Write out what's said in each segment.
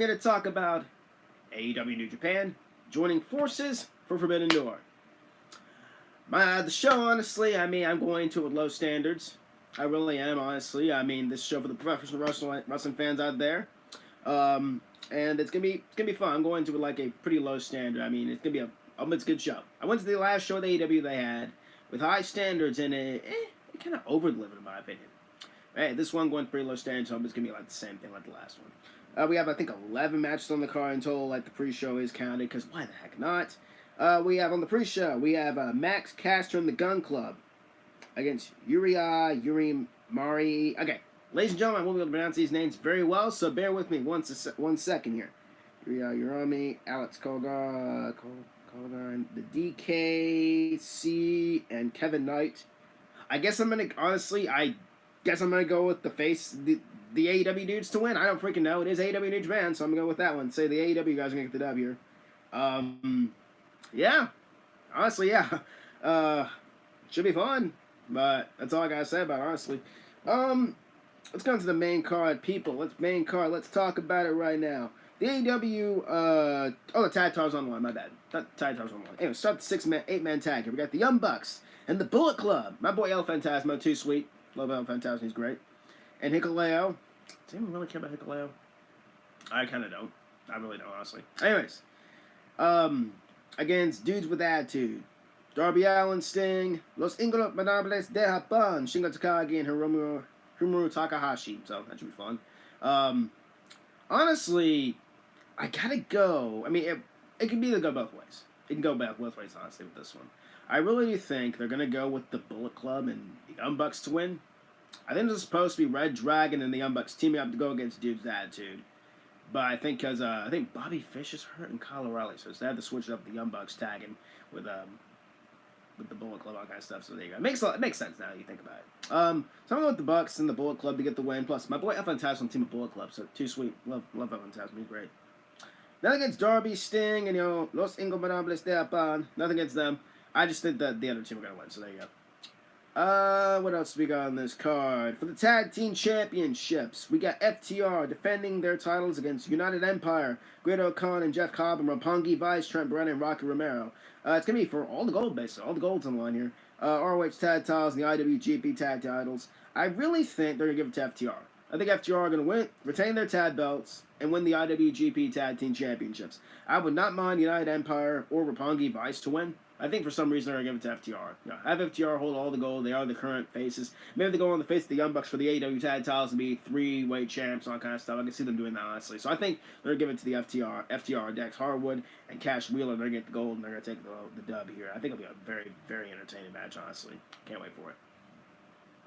here to talk about AEW New Japan joining forces for Forbidden Door. The show, honestly, I'm going to it with low standards. I really am, honestly. This show for the professional wrestling fans out there, and it's gonna be fun. I'm going to it with like a pretty low standard. It's gonna be it's a good show. I went to the last show at AEW they had with high standards, and it kind of over-delivered in my opinion. Hey, this one going pretty low standards, so it's gonna be like the same thing like the last one. We have, I think, 11 matches on the card in total, like the pre-show is counted, because why the heck not? We have on the pre-show, we have Max Caster and the Gun Club against Yuri Mari. Okay, ladies and gentlemen, I won't be able to pronounce these names very well, so bear with me one second here. Urami, Alex Colgar, the DKC, and Kevin Knight. I guess I'm going to go with the AEW dudes to win. I don't freaking know. It is AEW New Japan, so I'm going to go with that one. Say the AEW guys are going to get the dub here. Yeah. Honestly, yeah. Should be fun. But that's all I got to say about it, honestly. Let's go into the main card, people. Let's talk about it right now. The AEW, the tag titles on the line, my bad. Not tag titles on the line. Anyway, start the 8-man tag here. We got the Young Bucks and the Bullet Club. My boy El Phantasmo, too sweet. Love El Phantasmo, he's great. And Hikuleo. Does anyone really care about Hikuleo? I kind of don't. I really don't, honestly. Anyways. Against Dudes with Attitude. Darby Allin, Sting, Los Ingobernables de Japón, Shingo Takagi, and Hiromu Takahashi. So, that should be fun. Honestly, I gotta go. It can either go both ways. It can go both ways, honestly, with this one. I really do think they're going to go with the Bullet Club and the Young Bucks to win. I think this is supposed to be Red Dragon and the Young Bucks teaming up to go against Dude's Attitude. But I think because I think Bobby Fish is hurt in Colorado, so they had to switch it up with the Young Bucks tagging with the Bullet Club, all kind of stuff. So there you go. It makes sense now that you think about it. So I'm going with the Bucks and the Bullet Club to get the win. Plus, my boy El Phantasmo on the team of Bullet Club, so too sweet. Love El Phantasmo. He's great. Nothing against Darby, Sting, and Los Ingobernables de Japón. Nothing against them. I just think that the other team are going to win, so there you go. What else do we got on this card? For the Tag Team Championships, we got FTR defending their titles against United Empire, Great-O-Khan and Jeff Cobb, and Roppongi Vice, Trent Brennan, and Rocky Romero. It's going to be for all the gold, basically. All the gold's on the line here. ROH Tag Titles and the IWGP Tag Titles. I really think they're going to give it to FTR. I think FTR are going to retain their tag belts, and win the IWGP Tag Team Championships. I would not mind United Empire or Roppongi Vice to win. I think for some reason they're going to give it to FTR. Have FTR hold all the gold. They are the current faces. Maybe they go on the face of the Young Bucks for the AEW Tag Titles and be three-way champs, all that kind of stuff. I can see them doing that, honestly. So I think they're going to give it to the FTR, Dex Harwood, and Cash Wheeler. They're going to get the gold, and they're going to take the dub here. I think it'll be a very, very entertaining match, honestly. Can't wait for it.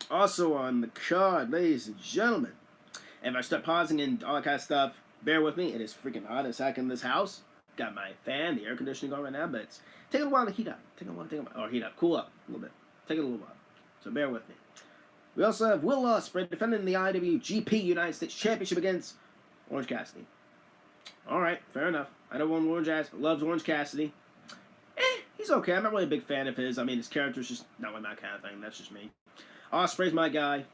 Also on the card, ladies and gentlemen, if I start pausing and all that kind of stuff, bear with me. It is freaking hot as heck in this house. Got my fan, the air conditioning going right now, but it's taking a while to heat up. Cool up a little bit. Take it a little while. So bear with me. We also have Will Ospreay defending the IWGP United States Championship against Orange Cassidy. Alright, fair enough. I know loves Orange Cassidy. He's okay. I'm not really a big fan of his. His character's just not like that kind of thing. That's just me. Ospreay's my guy.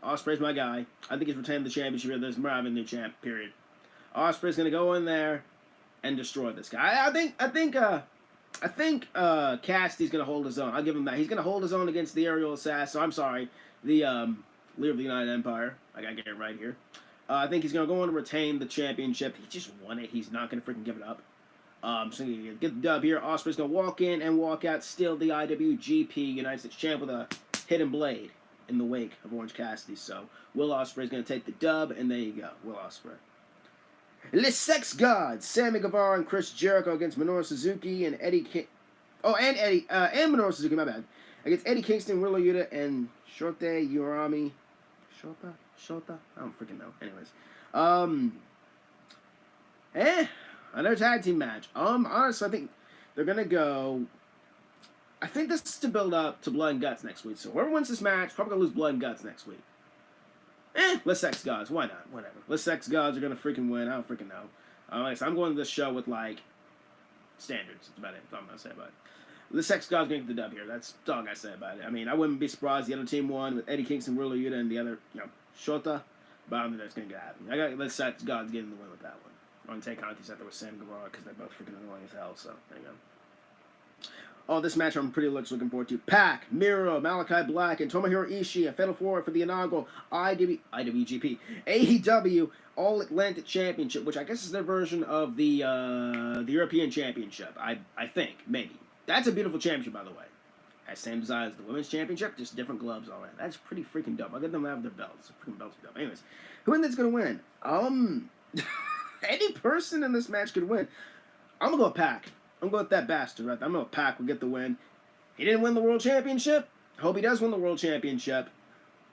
I think he's retained the championship here. There's more of a new champ, period. Ospreay's going to go in there and destroy this guy. I think Cassidy's going to hold his own. I'll give him that. He's going to hold his own against the aerial assassin. I'm sorry, the leader of the United Empire. I got to get it right here. I think he's going to go on to retain the championship. He just won it. He's not going to freaking give it up. So you get the dub here. Ospreay's going to walk in and walk out, still the IWGP United States champ with a hidden blade in the wake of Orange Cassidy. So Will Ospreay's going to take the dub, and there you go, Will Ospreay. Les Sex Gods, Sammy Guevara and Chris Jericho against Minoru Suzuki and Minoru Suzuki, my bad. Against Eddie Kingston, Wheeler Yuta, and Shota Urami. Shota? I don't freaking know. Anyways. Another tag team match. Honestly, I think they're gonna go. I think this is to build up to Blood and Guts next week. So whoever wins this match, probably gonna lose Blood and Guts next week. Les Sex Gods. Why not? Whatever. Les Sex Gods are gonna freaking win. I don't freaking know. I'm going to this show with like standards. That's about it. That's all I'm gonna say about it. Les Sex Gods gonna get the dub here. That's all I gotta say about it. I wouldn't be surprised the other team won with Eddie Kingston, Wheeler Yuta, and the other, Shota. But I don't think that's gonna happen. I got Les Sex Gods getting the win with that one. On Tay Conti said there was Sam Guevara because they're both freaking annoying as hell. So there you go. Oh, this match I'm pretty much looking forward to. Pac, Miro, Malachi Black, and Tomohiro Ishii, a Fatal 4 for the inaugural IWGP AEW All Atlantic Championship, which I guess is their version of the European Championship. I think, maybe. That's a beautiful championship, by the way. Has same design as the Women's Championship, just different gloves all around. That's pretty freaking dope. I'll get them to have their belts. The freaking belts are dope. Anyways, who in this going to win? Any person in this match could win. I'm going to go with Pac. I'm going with that bastard right there. I'm going to Pac will get the win. He didn't win the World Championship. Hope he does win the World Championship.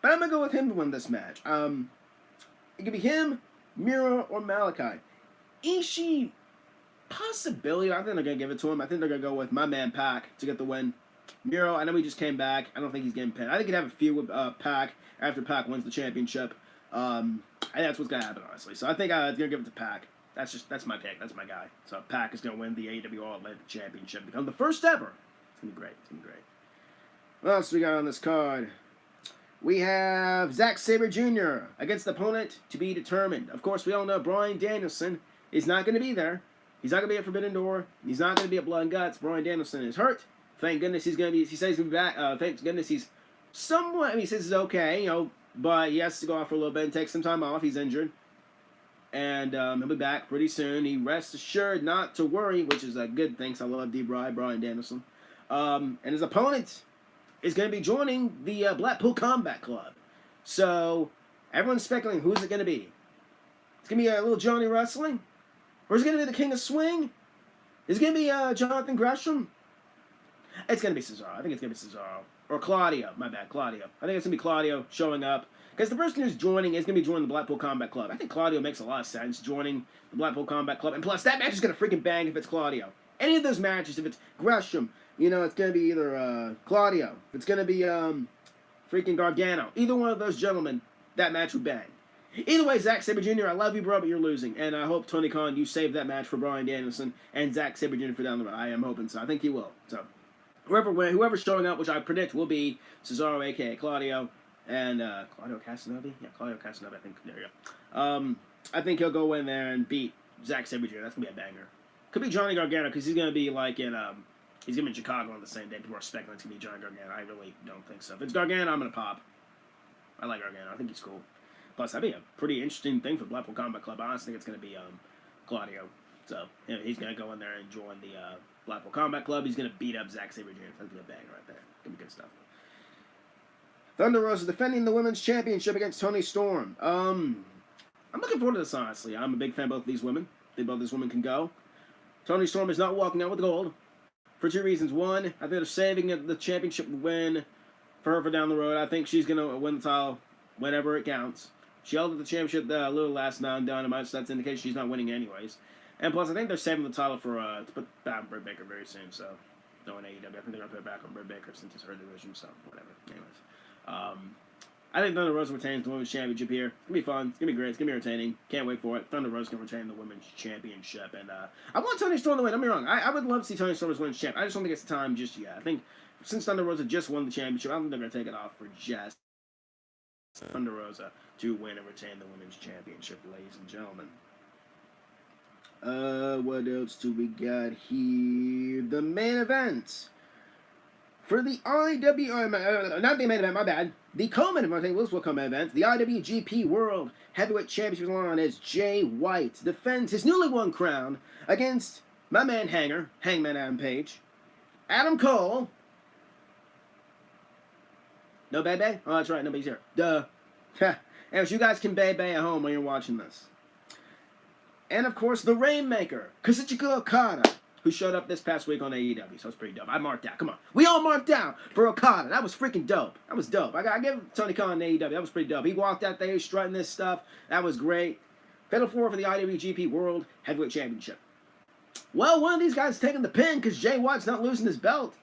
But I'm going to go with him to win this match. It could be him, Miro, or Malachi. Ishii, possibility. I think they're going to give it to him. I think they're going to go with my man Pac to get the win. Miro, I know he just came back. I don't think he's getting pinned. I think he'd have a feud with Pac after Pac wins the championship. I think that's what's going to happen, honestly. So I think it's going to give it to Pac. That's my pick. That's my guy. So Pac is going to win the AEW All Atlantic Championship. Become the first ever. It's going to be great. It's going to be great. What else we got on this card? We have Zack Sabre Jr. against the opponent to be determined. Of course, we all know Bryan Danielson is not going to be there. He's not going to be at Forbidden Door. He's not going to be at Blood and Guts. Bryan Danielson is hurt. Thank goodness he's going to be. He says he's going to be back. Thank goodness he's somewhat. I mean, he says he's okay, but he has to go off for a little bit and take some time off. He's injured. And he'll be back pretty soon. He rests assured not to worry, which is a good thing. So I love Bryan Danielson. And his opponent is going to be joining the Blackpool Combat Club. So everyone's speculating who's it going to be. It's going to be a little Johnny Wrestling? Or is it going to be the King of Swing? Is it going to be Jonathan Gresham? It's going to be Cesaro. I think it's going to be Cesaro. Or Claudio. My bad, Claudio. I think it's going to be Claudio showing up. Because the person who's joining is going to be joining the Blackpool Combat Club. I think Claudio makes a lot of sense joining the Blackpool Combat Club. And plus, that match is going to freaking bang if it's Claudio. Any of those matches, if it's Gresham, it's going to be either Claudio. If it's going to be freaking Gargano. Either one of those gentlemen, that match would bang. Either way, Zack Sabre Jr., I love you, bro, but you're losing. And I hope, Tony Khan, you save that match for Bryan Danielson and Zack Sabre Jr. for down the road. I am hoping so. I think he will. So, whoever's showing up, which I predict will be Cesaro, a.k.a. Claudio, and Claudio Castagnoli? Yeah, Claudio Castagnoli, I think. There you go. I think he'll go in there and beat Zack Sabre Jr. That's going to be a banger. Could be Johnny Gargano, because he's going to be like he's going to be in Chicago on the same day. People are speculating it's going to be Johnny Gargano. I really don't think so. If it's Gargano, I'm going to pop. I like Gargano. I think he's cool. Plus, that'd be a pretty interesting thing for Blackpool Combat Club. I honestly think it's going to be Claudio. So, he's going to go in there and join the Blackpool Combat Club. He's going to beat up Zack Sabre Jr. That's going to be a banger right there. Going to be good stuff. Thunder Rosa defending the Women's Championship against Toni Storm. I'm looking forward to this, honestly. I'm a big fan of both these women. I think both these women can go. Toni Storm is not walking out with gold for two reasons. One, I think they're saving the championship win for her for down the road. I think she's going to win the title whenever it counts. She held the championship a little last night on Dynamite, so that's an indication she's not winning anyways. And plus, I think they're saving the title for to put back on Britt Baker very soon. So, no, in AEW, I think they're going to put it back on Britt Baker since it's her division. So, whatever. Anyways, I think Thunder Rosa retains the Women's Championship here. It's going to be fun. It's going to be great. It's going to be entertaining. Can't wait for it. Thunder Rosa can retain the Women's Championship. And I want Toni Storm to win. Don't be wrong. I would love to see Toni Storm as Women's Champ. I just don't think it's the time just yet. I think since Thunder Rosa just won the championship, I don't think they're going to take it off for just Thunder Rosa to win and retain the Women's Championship, ladies and gentlemen. What else do we got here? The main event. For the not the main event, my bad. The co-main event, I think this will co-main event. The IWGP World Heavyweight Championship on as Jay White defends his newly won crown against my man Hangman Adam Page, Adam Cole. No Bebe? Oh, that's right, nobody's here. Duh. And you guys can Bebe at home when you're watching this. And of course, the Rainmaker, Kazuchika Okada, who showed up this past week on AEW, so it's pretty dope. I marked out. Come on. We all marked out for Okada. That was freaking dope. That was dope. I give Tony Khan AEW. That was pretty dope. He walked out there strutting this stuff. That was great. Fatal 4 for the IWGP World Heavyweight Championship. Well, one of these guys is taking the pin because Jay White's not losing his belt.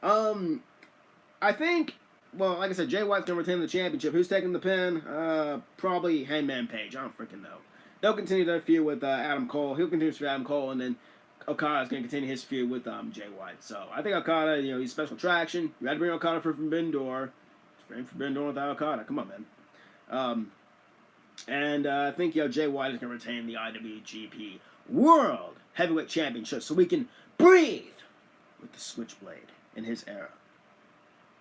I think, well, like I said, Jay White's going to retain the championship. Who's taking the pin? Probably Hangman Page. I don't freaking know. They'll continue their feud with Adam Cole. He'll continue with Adam Cole, and then Okada's going to continue his feud with Jay White. So I think Okada, he's special attraction. You had to bring Okada for Forbidden Door. Just bring Forbidden Door without Okada. Come on, man. And I think Jay White is going to retain the IWGP World Heavyweight Championship so we can breathe with the Switchblade in his era.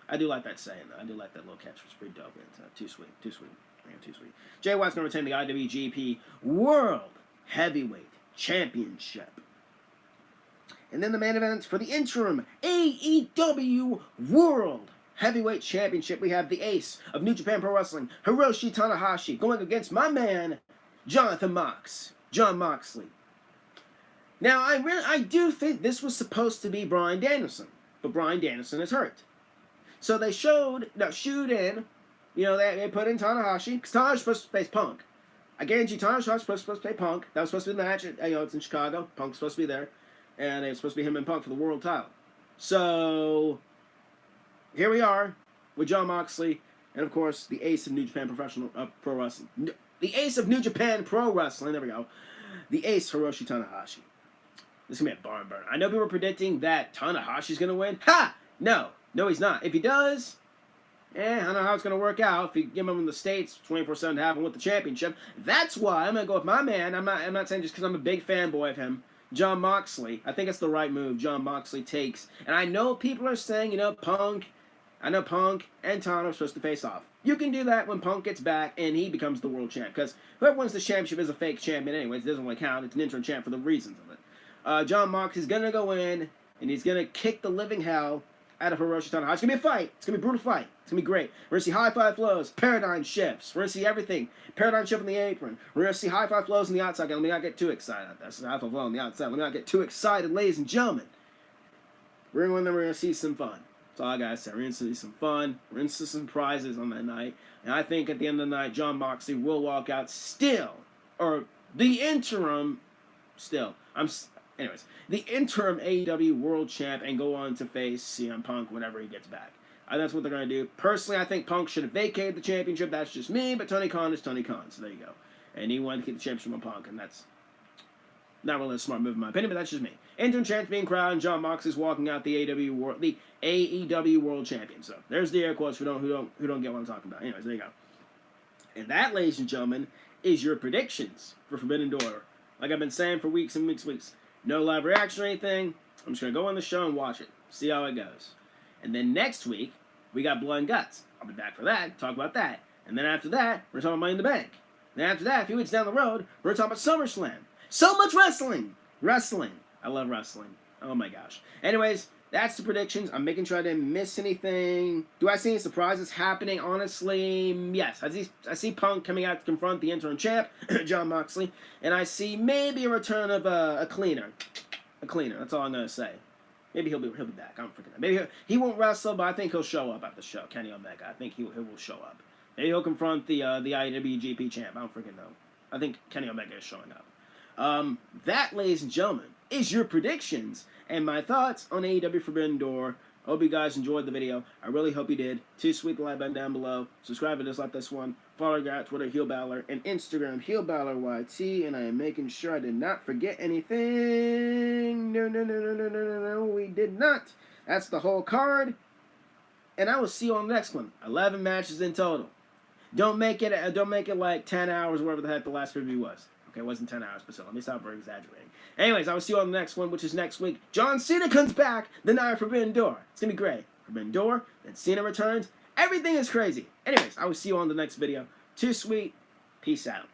I do like that saying, though. I do like that little catch. It's pretty dope. It's too sweet. Too sweet. Too sweet. Jay White's going to retain the IWGP World Heavyweight Championship. And then the main events for the interim AEW World Heavyweight Championship. We have the ace of New Japan Pro Wrestling, Hiroshi Tanahashi, going against my man, Jon Moxley. Now, I do think this was supposed to be Bryan Danielson, but Bryan Danielson is hurt. So they shoot in, they put in Tanahashi, because Tanahashi's supposed to face Punk. I guarantee Tanahashi's supposed to play Punk. That was supposed to be the match. It's in Chicago. Punk's supposed to be there. And it's supposed to be him and Punk for the world title. So, here we are with Jon Moxley, and of course, the ace of New Japan Pro Wrestling. The ace of New Japan Pro Wrestling, there we go. The ace, Hiroshi Tanahashi. This is going to be a barn burner. I know people are predicting that Tanahashi's going to win. Ha! No, he's not. If he does, I don't know how it's going to work out. If you give him in the States 24/7 to have him with the championship, that's why I'm going to go with my man. I'm not saying just because I'm a big fanboy of him. Jon Moxley. I think it's the right move Jon Moxley takes. And I know people are saying, Punk and Tana are supposed to face off. You can do that when Punk gets back and he becomes the world champ. Because whoever wins the championship is a fake champion anyways. It doesn't really count. It's an interim champ for the reasons of it. Jon Moxley's going to go in and he's going to kick the living hell out of Hiroshi Tanahashi. It's going to be a fight. It's going to be a brutal fight. It's going to be great. We're going to see high-five flows, paradigm shifts. We're going to see everything. Paradigm shift on the apron. We're going to see high-five flows on the outside. Let me not get too excited. That's a high-five flow on the outside. Let me not get too excited, ladies and gentlemen. We're going to see some fun. That's all I got to say. We're going to see some fun. We're going to see some prizes on that night. And I think at the end of the night, Jon Moxley will walk out still. Or the interim still. Anyways, the interim AEW World Champ and go on to face CM Punk whenever he gets back. That's what they're going to do. Personally, I think Punk should have vacated the championship. That's just me, but Tony Khan is Tony Khan, so there you go. And he wanted to keep the championship on Punk, and that's not really a smart move in my opinion, but that's just me. Interim champ being crowned, and Jon Moxley's walking out the AEW World Champion. So there's the air quotes who don't get what I'm talking about. Anyways, there you go. And that, ladies and gentlemen, is your predictions for Forbidden Door. Like I've been saying for weeks and weeks. No live reaction or anything. I'm just going to go on the show and watch it. See how it goes. And then next week, we got Blood and Guts. I'll be back for that. Talk about that. And then after that, we're talking about Money in the Bank. And then after that, a few weeks down the road, we're talking about SummerSlam. So much wrestling. Wrestling. I love wrestling. Oh my gosh. Anyways, that's the predictions. I'm making sure I didn't miss anything. Do I see any surprises happening? Honestly, yes. I see Punk coming out to confront the interim champ, Jon Moxley, and I see maybe a return of a cleaner. A cleaner. That's all I'm gonna say. Maybe he'll be back. I don't freaking know. Maybe he won't wrestle, but I think he'll show up at the show. Kenny Omega. I think he will show up. Maybe he'll confront the IWGP champ. I don't freaking know. I think Kenny Omega is showing up. That, ladies and gentlemen, is your predictions and my thoughts on AEW Forbidden Door. I hope you guys enjoyed the video. I really hope you did. Too sweet the like button down below. Subscribe to this like this one. Follow our guy at Twitter, Heel Balor, and Instagram, Heel Balor YT. And I am making sure I did not forget anything. No, we did not. That's the whole card. And I will see you on the next one. 11 matches in total. Don't make it like 10 hours, whatever the heck the last review was. Okay, it wasn't 10 hours, but still, let me stop for exaggerating. Anyways, I will see you on the next one, which is next week. John Cena comes back the night of Forbidden Door. It's going to be great. Forbidden Door, then Cena returns. Everything is crazy. Anyways, I will see you on the next video. Too sweet. Peace out.